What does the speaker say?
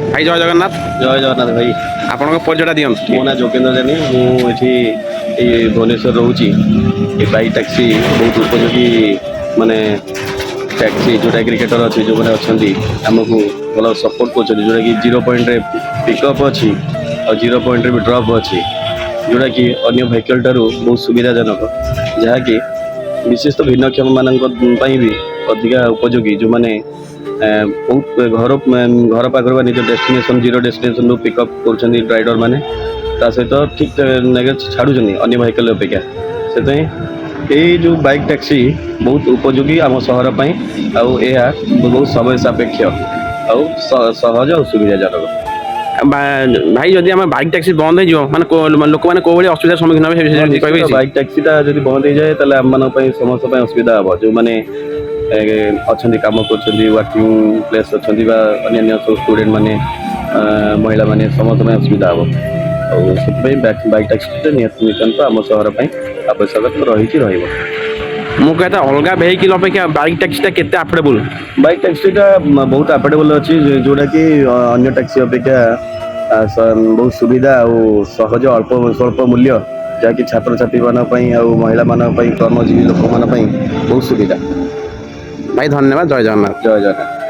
भाई जय जगन्नाथ। जय जगन्नाथ भाई। आपन परिचय दियंतु। मो ना जोगेन्द्र जेनी मुझे भुवनेश्वर रोची। ये बाइक टैक्सी बहुत उपयोगी माने टैक्सी जोटा क्रिकेटर अच्छे जो मैंने अच्छा आमको भल सपोर्ट कर जोटा कि 0 पॉइंट रे पिकअप अच्छी और 0 पॉइंट रे भी ड्रॉप अच्छी जोटा कि अन्य व्हीकल ठारू बहुत सुविधाजनक जहाँकि विशेष तो भिन्नक्षम मान भी अधिका उपयोगी जो मैंने बहुत घर पाखर निज डेस्टिनेशन 0 डेस्टिनेशन रू पिकअप कर ड्राइवर मैंने सहित ठीक छाड़ू अन्य व्हीकल अपेक्षा से जो बाइक टैक्सी बहुत उपयोगी आम सहर बहुत समय सापेक्ष सहज और सुविधाजनक। भाई जदि आम बाइक टैक्सी बंद हो माने लोक मैंने कौ असुविधा सम्मुखीन हे बाइक टैक्सीटा जब बंद हो जाए आम समस्त असुविधा हम जो मैंने अच्छा कम कर वर्किंग प्लेस अच्छा अन्य सब स्टूडेंट मैंने महिला मैंने समस्त असुविधा हम और बाइक टैक्सी नितान्त आम सहर आवश्यकता रही मु कहता अलग वेहिकल अपेक्षा बाइक टैक्सीटा केते अफोर्डेबल। बाइक टैक्सीटा बहुत अफोर्डेबल अच्छी जोटा कि अन्य टैक्सी अपेक्षा बहुत सुविधा और सहज अल्प स्वल्प मूल्य जहाँकि छात्र छात्री महिला कर्मजीवी लोक बहुत सुविधा। भाई धन्यवाद। जय जगन्नाथ। जय जगन्नाथ।